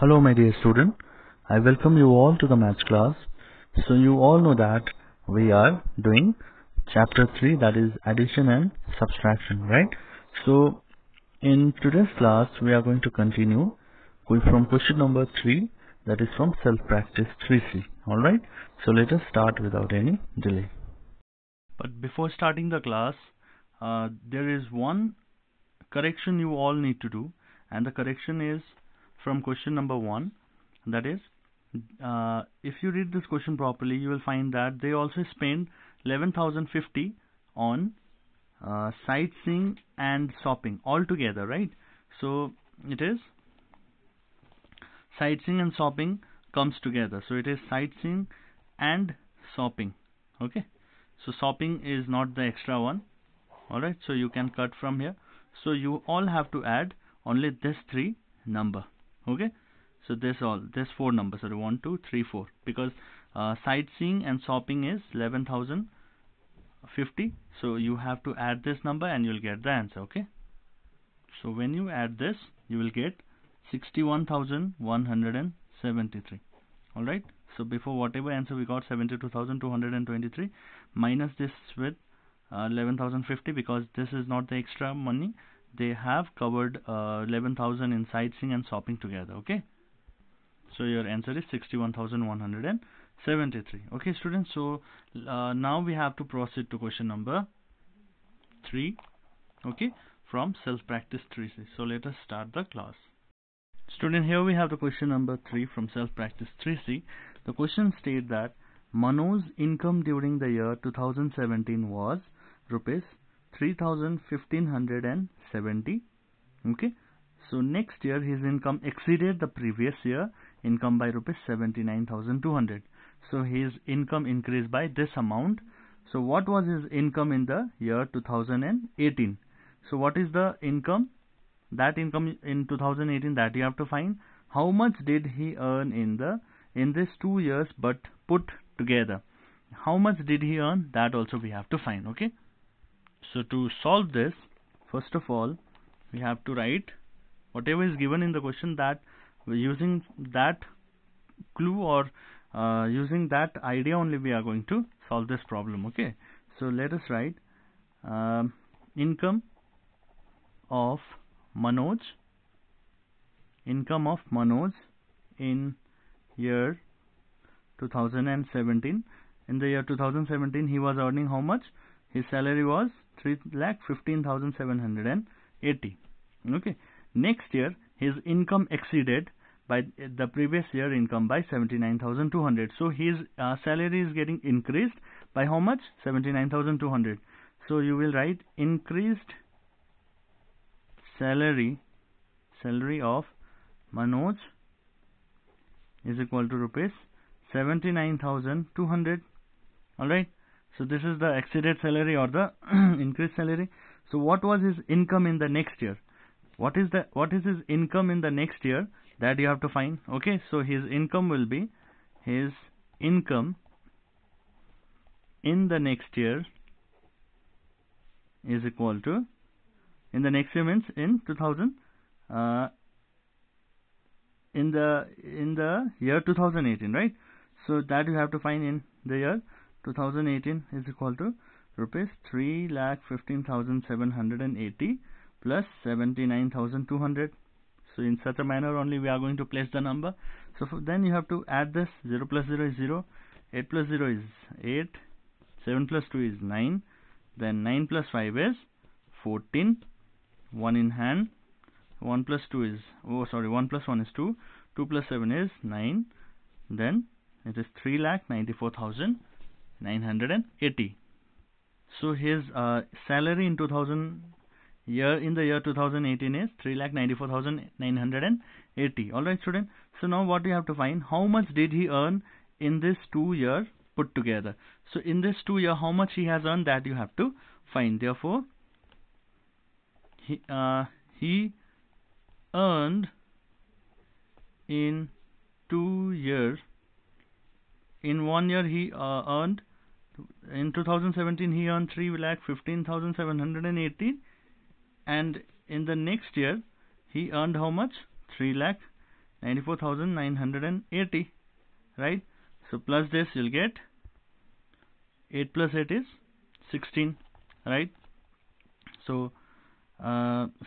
Hello my dear student, I welcome you all to the maths class. So you all know that we are doing chapter 3, that is addition and subtraction, right? So in today's class we are going to continue from question number 3, that is from self-practice 3C. Alright, so let us start without any delay. But before starting the class, there is one correction you all need to do, and the correction is from question number 1, that is if you read this question properly, you will find that they also spend 11,050 on sightseeing and shopping all together, right? So it is sightseeing and shopping comes together, so it is sightseeing and shopping. Okay, so shopping is not the extra one. Alright, so you can cut from here. So you all have to add only this 3 number. Okay, so this 4 numbers, sorry, 1 2 3 4, because sightseeing and shopping is 11,050, so you have to add this number and you'll get the answer. Okay, so when you add this, you will get 61,173. Alright, so before whatever answer we got, 72,223, minus this with 11,050, because this is not the extra money. They have covered 11,000 in sightseeing and shopping together. Okay, so your answer is 61,173. Okay students, so now we have to proceed to question number 3, okay, from self-practice 3C. So let us start the class. Student, here we have the question number 3 from self-practice 3C. The question states that Manoj's income during the year 2017 was rupees 3,1570. Okay, so next year his income exceeded the previous year income by rupees 79,200. So his income increased by this amount. So what was his income in the year 2018? So what is the income? That income in 2018, that you have to find. How much did he earn in this 2 years but put together? How much did he earn? That also we have to find. Okay, so to solve this, first of all we have to write whatever is given in the question, that using that clue or using that idea only we are going to solve this problem. Okay, so let us write income of Manoj in year 2017. In the year 2017 he was earning how much? His salary was 3,15,780. Okay, next year his income exceeded by the previous year income by 79,200. So his salary is getting increased by how much? 79,200. So you will write increased salary of Manoj is equal to rupees 79,200. Alright, so this is the exceeded salary or the increased salary. So what was his income in the next year? What is his income in the next year? That you have to find. Okay, so his income will be, his income in the next year is equal to, in the next year means in 2000 in the year 2018, right? So that you have to find in the year 2018 is equal to rupees 3,15,780 plus 79,200. So in such a manner only we are going to place the number. So then you have to add this. 0 plus 0 is 0, 8 plus 0 is 8, 7 plus 2 is 9, then 9 plus 5 is 14, 1 in hand, 1 plus 2 is, 1 plus 1 is 2, 2 plus 7 is 9, then it is 3,94,980. So his salary in the year 2018 is 3,94,980. Alright student, so now what you have to find, how much did he earn in this 2 years put together? So in this 2 year how much he has earned, that you have to find. Therefore he earned in 2 years, in 1 year he earned, in 2017 he earned 3,15,780, and in the next year he earned how much? 3,94,980. 94,980, right? So plus this, you'll get 8 plus 8 is 16, right? So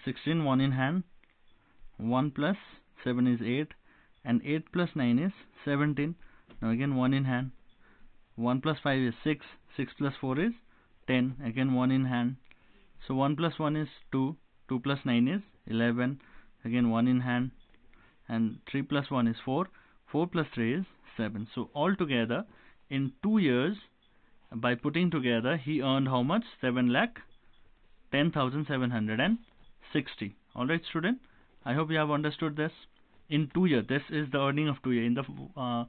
16, 1 in hand, 1 plus 7 is 8, and 8 plus 9 is 17. Now again 1 in hand, 1 plus 5 is 6, 6 plus 4 is 10, again 1 in hand. So 1 plus 1 is 2, 2 plus 9 is 11, again 1 in hand, and 3 plus 1 is 4, 4 plus 3 is 7. So altogether in 2 years, by putting together, he earned how much? 7,10,760. Alright student, I hope you have understood this. In 2 years, this is the earning of 2 years. In the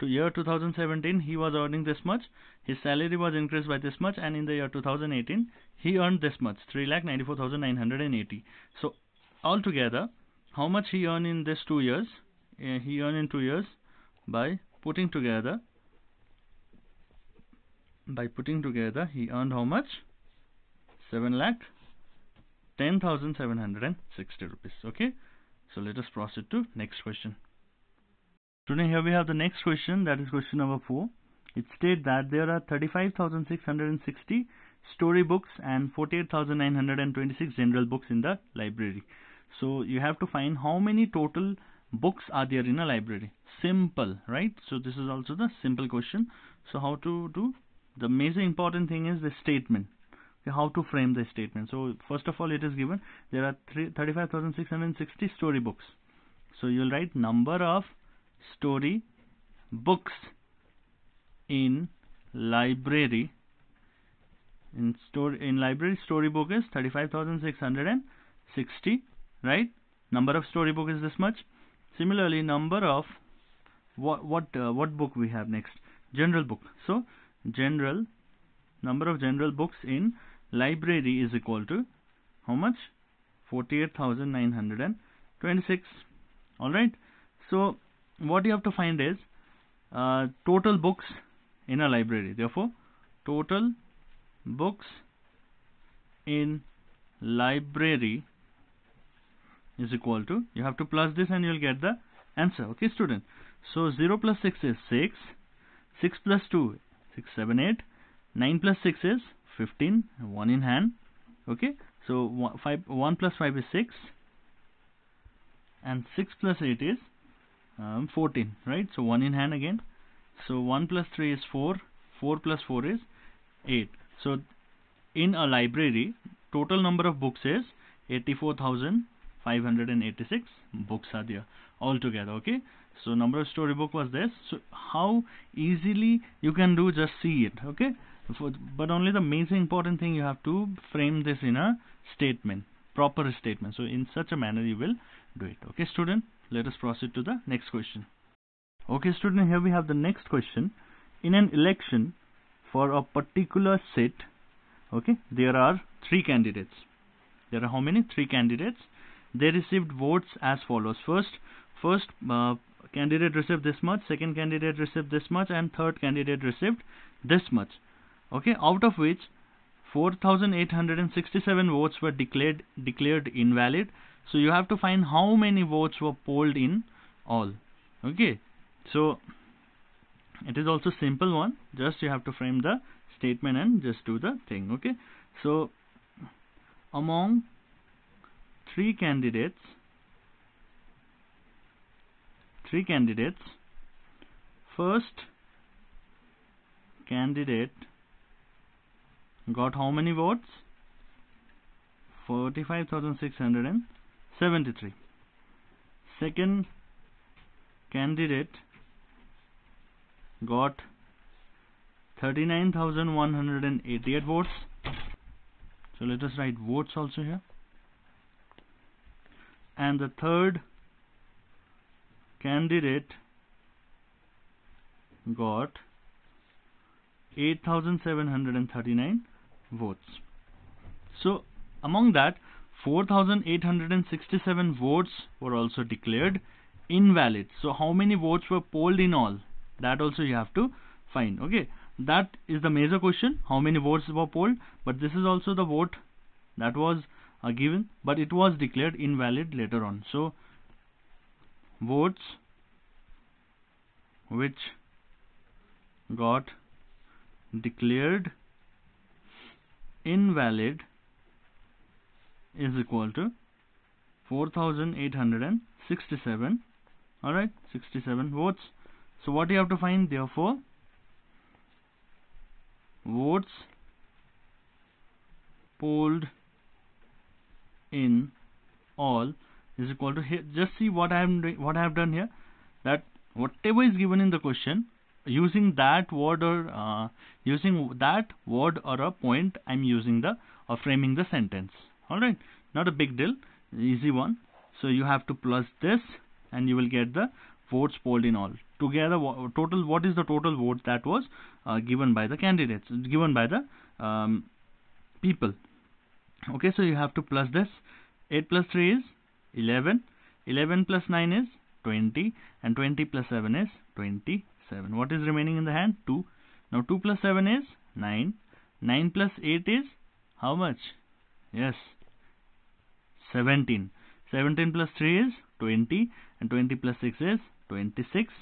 year 2017, he was earning this much, his salary was increased by this much, and in the year 2018, he earned this much, 3,94,980. So altogether, how much he earned in this 2 years? He earned in 2 years by putting together. He earned how much? 7,10,760 rupees. Okay, so let us proceed to next question. Student, here we have the next question, that is question number 4. It states that there are 35,660 story books and 48,926 general books in the library. So you have to find how many total books are there in a library. Simple, right? So this is also the simple question. So how to do? The major important thing is the statement. How to frame the statement. So first of all, it is given there are 35,660 story books. So you'll write number of story books in library. In library, story book is 35,660, right? Number of story book is this much. Similarly, number of what book we have next? General book. So number of general books in library is equal to how much? 48,926. Alright, so what you have to find is total books in a library. Therefore, total books in library is equal to, you have to plus this and you will get the answer. Okay student, so 0 plus 6 is 6, 6 plus 2 6, 7, 8, 9 plus 6 is 15, 1 in hand. Okay, so 1 plus 5 is 6, and 6 plus 8 is 14, right? So 1 in hand again. So 1 plus 3 is 4, 4 plus 4 is 8. So in a library, total number of books is 84,586 books are there altogether. Okay, so number of story book was this. So how easily you can do, just see it. Okay, but only the major important thing, you have to frame this in a statement, proper statement. So in such a manner you will do it. Okay student, let us proceed to the next question. Okay student, here we have the next question. In an election for a particular seat, okay, there are 3 candidates. There are how many? 3 candidates. They received votes as follows. First candidate received this much, second candidate received this much, and third candidate received this much. Okay, out of which 4,867 votes were declared invalid. So you have to find how many votes were polled in all. Okay, so it is also simple one, just you have to frame the statement and just do the thing. Okay, so among 3 candidates, first candidate got how many votes? 45,673. Second candidate got 39,188 votes. So let us write votes also here. And the third candidate got 8,739 votes. So among that, 4,867 votes were also declared invalid. So how many votes were polled in all? That also you have to find. Okay, that is the major question, how many votes were polled. But this is also the vote that was given, but it was declared invalid later on. So votes which got declared invalid is equal to 4867. Alright, 67 votes. So what you have to find? Therefore, votes polled in all is equal to, here just see what I am doing, what I have done here, that whatever is given in the question, using that word or a point, I'm using the or framing the sentence. Alright, not a big deal, easy one. So you have to plus this and you will get the votes polled in all. Together, total, what is the total vote that was given by the candidates, given by the people. Okay, so you have to plus this. 8 plus 3 is 11. 11 plus 9 is 20. And 20 plus 7 is 27. What is remaining in the hand? 2. Now 2 plus 7 is 9. 9 plus 8 is how much? Yes, 17. 17 plus 3 is 20. And 20 plus 6 is 26.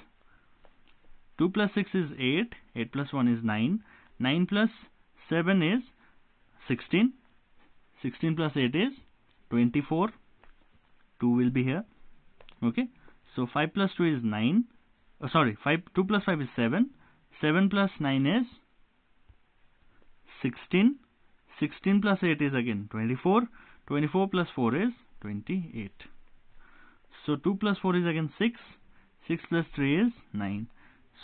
2 plus 6 is 8. 8 plus 1 is 9. 9 plus 7 is 16. 16 plus 8 is 24. 2 will be here. Okay. So 5 plus 2 is 9. 2 plus 5 is 7. 7 plus 9 is 16. 16 plus 8 is again 24. 24 plus 4 is 28. So 2 plus 4 is again 6. 6 plus 3 is 9.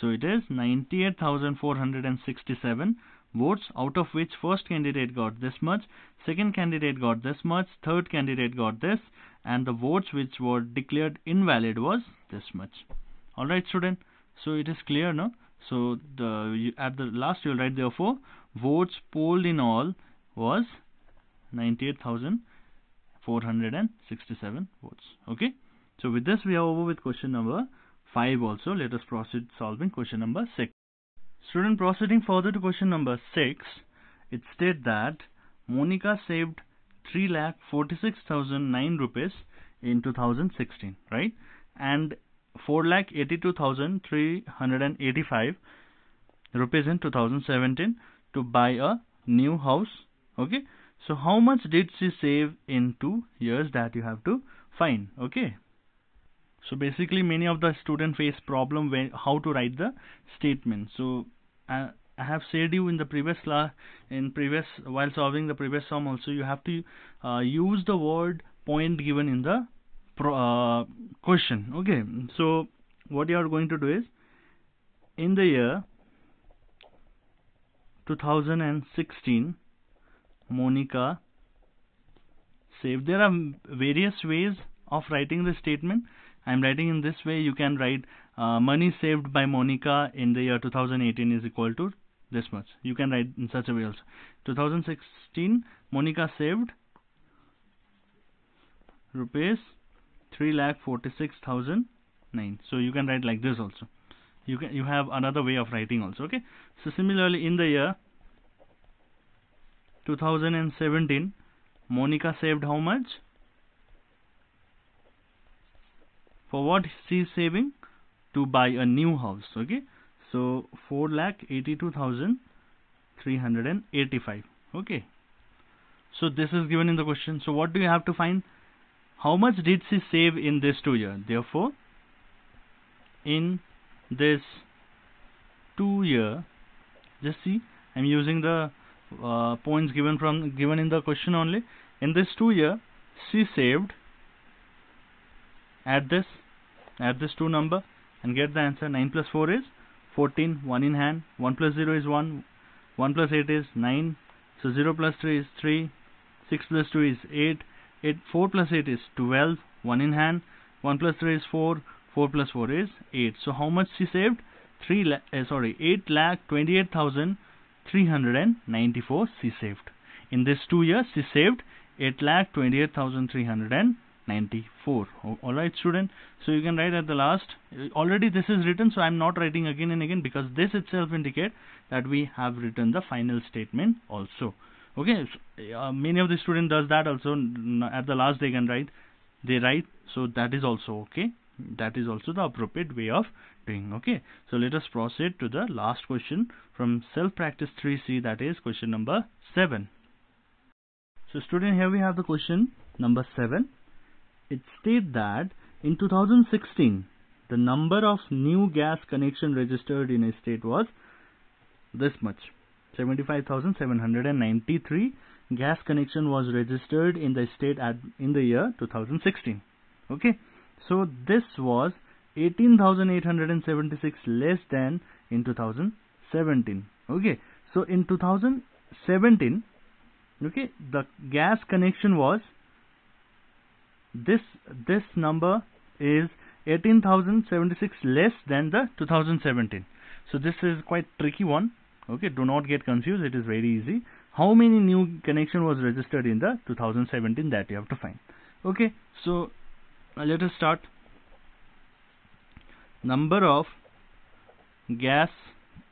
So it is 98,467 votes, out of which first candidate got this much, second candidate got this much, third candidate got this, and the votes which were declared invalid was this much. Alright student, so it is clear now. So at the last you will write, therefore votes polled in all was 98,467 votes. Okay, so with this we are over with question number 5 also. Let us proceed solving question number 6. Student, proceeding further to question number 6, it states that Monica saved 3,46,009 rupees in 2016, right? And 4,82,385 rupees in 2017 to buy a new house. Okay, so how much did she save in 2 years? That you have to find. Okay, so basically many of the students face problem when how to write the statement. So I have said you in the previous class, while solving the previous sum also, you have to use the word point given in the question. Okay, so what you are going to do is, in the year 2016 Monica saved. There are various ways of writing the statement. I am writing in this way. You can write money saved by Monica in the year 2018 is equal to this much. You can write in such a way also. 2016 Monica saved rupees 3,46,009. So you can write like this also. You have another way of writing also. Okay, so similarly in the year 2017 Monica saved how much? For what she is saving? To buy a new house. Okay, so 4,82,385. okay, so this is given in the question. So what do you have to find? How much did she save in this 2 year? Therefore, in this 2 year, just see, I'm using the points given in the question only. In this 2 year, she saved, add this 2 number and get the answer. 9 plus 4 is 14, 1 in hand. 1 plus 0 is 1, 1 plus 8 is 9, so 0 plus 3 is 3, 6 plus 2 is 8, 4 plus 8 is 12, 1 in hand. 1 plus 3 is 4, 4 plus 4 is 8. So how much she saved? 8,28,394 she saved. In this 2 years she saved 8,28,394. Alright student, so you can write at the last. Already this is written, so I am not writing again and again, because this itself indicate that we have written the final statement also. Okay, so, many of the student does that also. At the last they can write, so that is also okay. That is also the appropriate way of doing. Okay, so let us proceed to the last question from self practice 3C, that is question number 7. So student, here we have the question number 7. It states that in 2016 the number of new gas connection registered in a state was this much. 75,793 gas connection was registered in the state in the year 2016. Okay, so this was 18,876 less than in 2017. Okay, so in 2017, okay, the gas connection was this number is 18,076 less than the 2017. So this is quite tricky one. Okay, do not get confused, it is very easy. How many new connection was registered in the 2017, that you have to find. Okay, so let us start. Number of gas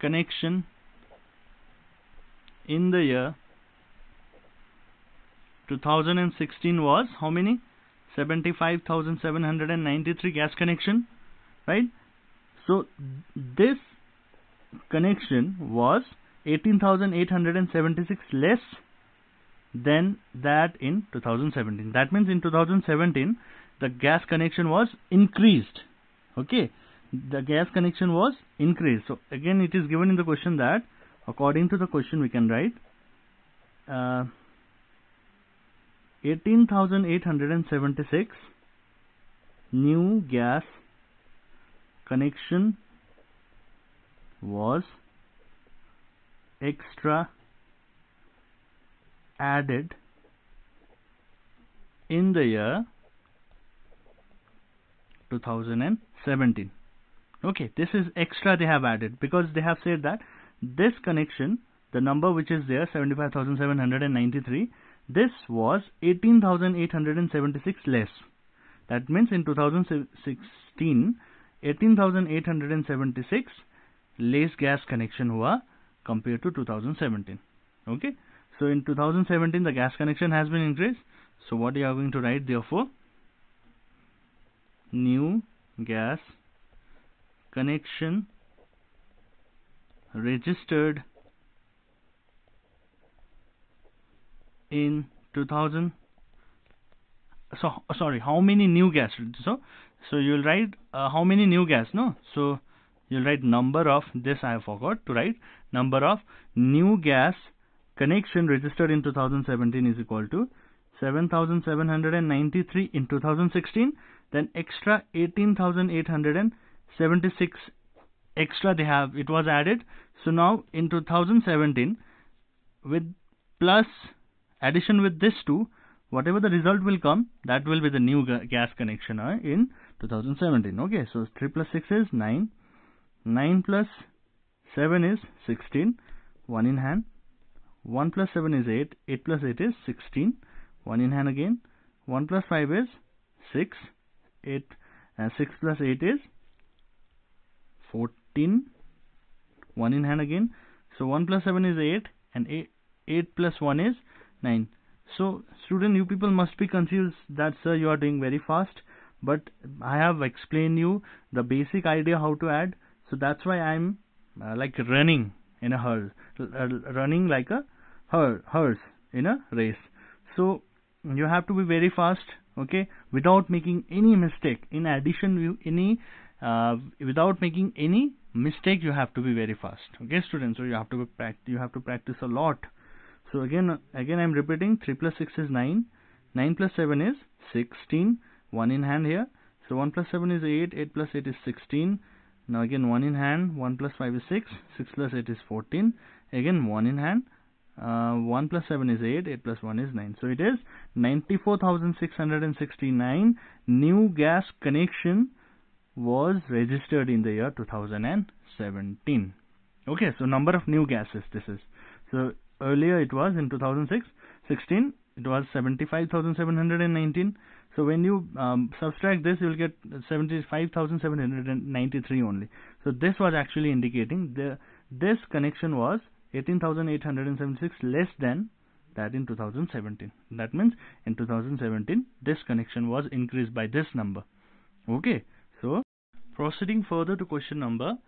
connection in the year 2016 was how many? 75,793 gas connection, right? So this connection was 18,876 less than that in 2017. That means in 2017 the gas connection was increased. Okay, the gas connection was increased. So again it is given in the question that according to the question we can write 18,876 new gas connection was extra added in the year 2017. Okay, this is extra they have added because they have said that this connection, the number which is there 75,793, this was 18,876 less. That means in 2016 18,876 less gas connection हुआ compared to 2017. Okay, so in 2017 the gas connection has been increased. So what you are going to write, therefore new gas connection registered in 2000. So sorry, how many new gas? So you'll write how many new gas, no? So you'll write number of this, I forgot to write, number of new gas connection registered in 2017 is equal to 7,793 in 2016, then extra 18,876 extra they have, it was added. So now in 2017 with plus addition with this two, whatever the result will come, that will be the new gas connection in 2017. Okay, so 3 plus 6 is 9, 9 plus 7 is 16, 1 in hand, 1 plus 7 is 8, 8 plus 8 is 16, 1 in hand again, 1 plus 5 is 6, 8, 6 plus 8 is 14, 1 in hand again, so 1 plus 7 is 8 and 8 plus 1 is 9. So student, you people must be confused that sir you are doing very fast, but I have explained you the basic idea how to add. So that's why I'm like running in a herd, running like a horse in a race. So you have to be very fast, okay, without making any mistake. In addition, without making any mistake, you have to be very fast. Okay, students. So you have to practice a lot. So again I'm repeating, 3 plus 6 is 9, 9 plus 7 is 16, 1 in hand here. So 1 plus 7 is 8, 8 plus 8 is 16. Now again 1 in hand, 1 plus 5 is 6, 6 plus 8 is 14. Again 1 in hand, 1 plus 7 is 8, 8 plus 1 is 9. So it is 94,669 new gas connection was registered in the year 2017. Okay, so number of new gases this is. So earlier it was in 2016 it was 75,719. So when you subtract this, you will get 75,793 only. So this was actually indicating this connection was 18,876 less than that in 2017. That means in 2017 this connection was increased by this number. Okay, So proceeding further to question number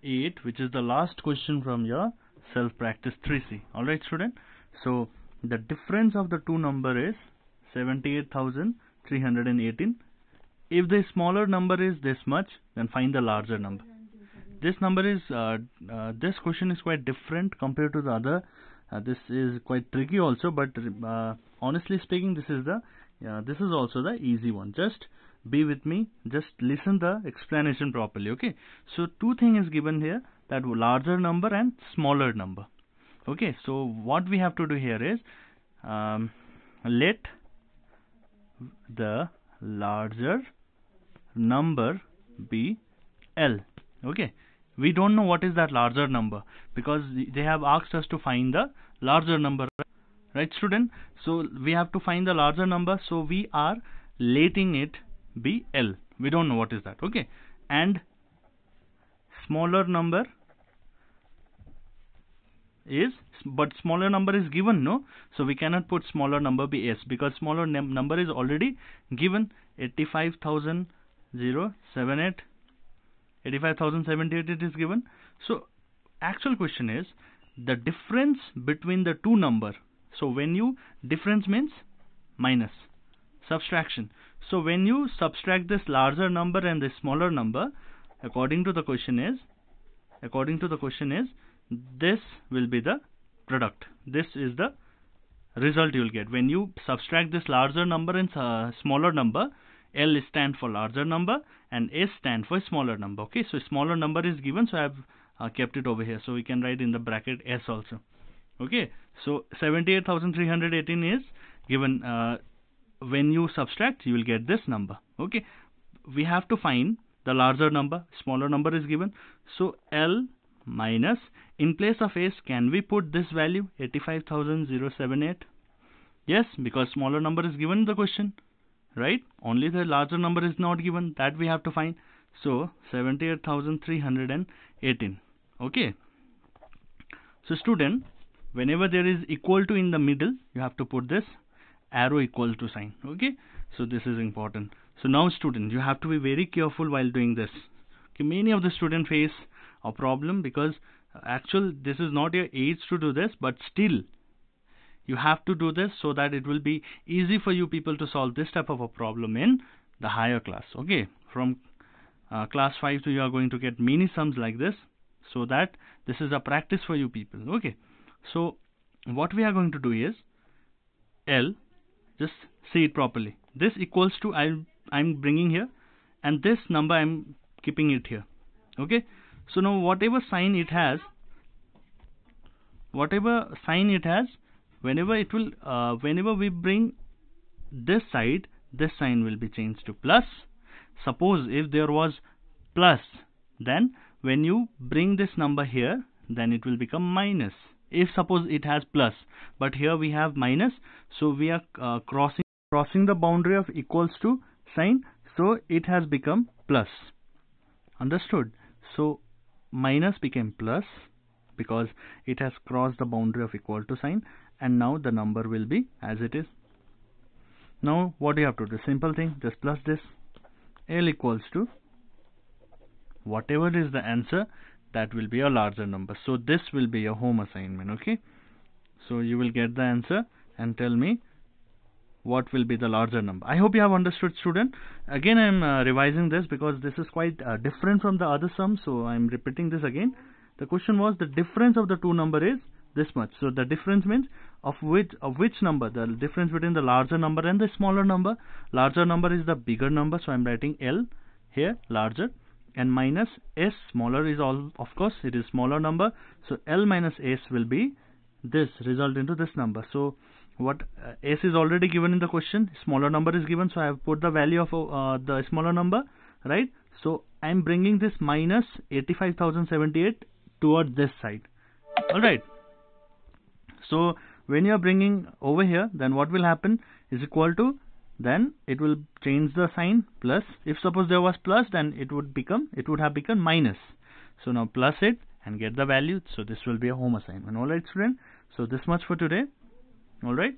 8, which is the last question from your self practice 3C. Alright student, so the difference of the two number is 78,318. If the smaller number is this much, then find the larger number. This number is this question is quite different compared to the other. This is quite tricky also, but honestly speaking, this is also the easy one. Just be with me, just listen the explanation properly. Okay, so two things is given here, that larger number and smaller number. Okay, so what we have to do here is let the larger number be L. Okay, we don't know what is that larger number because they have asked us to find the larger number, right student? So we have to find the larger number, so we are letting it be L. We don't know what is that. Okay, and smaller number is, but smaller number is given, no, so we cannot put smaller number be S because smaller number is already given. 85,078 it is given. So actual question is the difference between the two number. So when you difference means minus, subtraction. So when you subtract this larger number and this smaller number, according to the question is this will be the product. This is the result you will get when you subtract this larger number and smaller number. L stand for larger number and S stand for smaller number. Okay, so smaller number is given, so I have kept it over here, so we can write in the bracket S also. Okay, so 78,318 is given. When you subtract, you will get this number. Okay, we have to find the larger number, smaller number is given, so L minus, in place of S can we put this value 85,078? Yes, because smaller number is given in the question, right? Only the larger number is not given, that we have to find. So 78,318. Okay, so student, whenever there is equal to in the middle, you have to put this arrow equal to sign. Okay, so this is important. So now student, you have to be very careful while doing this. Okay, many of the students face a problem because actually this is not your age to do this, but still you have to do this so that it will be easy for you people to solve this type of a problem in the higher class. Okay, from class 5 to you are going to get many sums like this, so that this is a practice for you people. Okay, so what we are going to do is L, just see it properly, this equals to I'm bringing here, and this number I'm keeping it here. Okay, so now whatever sign it has, whenever it will whenever we bring this side, this sign will be changed to plus. Suppose if there was plus, then when you bring this number here, then it will become minus. If suppose it has plus, but here we have minus, so we are crossing the boundary of equals to sign, so it has become plus. Understood? So minus became plus because it has crossed the boundary of equal to sign, and now the number will be as it is. Now what do you have to do? Simple thing, just plus this. L equals to whatever is the answer, that will be a larger number. So this will be a home assignment. Okay, so you will get the answer and tell me what will be the larger number. I hope you have understood, student. Again I am revising this because this is quite different from the other sums, so I am repeating this again. The question was the difference of the two number is this much. So the difference means of which number, the difference between the larger number and the smaller number. Larger number is the bigger number, so I am writing L here, larger, and minus S, smaller is all, of course it is smaller number, so L minus S will be this, result into this number. So what S is already given in the question, smaller number is given, so I have put the value of the smaller number, right? So I am bringing this minus 85,078 towards this side. Alright, so when you are bringing over here, then what will happen is equal to, then it will change the sign, plus. If suppose there was plus, then it would have become minus. So now plus it and get the value. So this will be a home assignment. Alright student, so this much for today. Alright.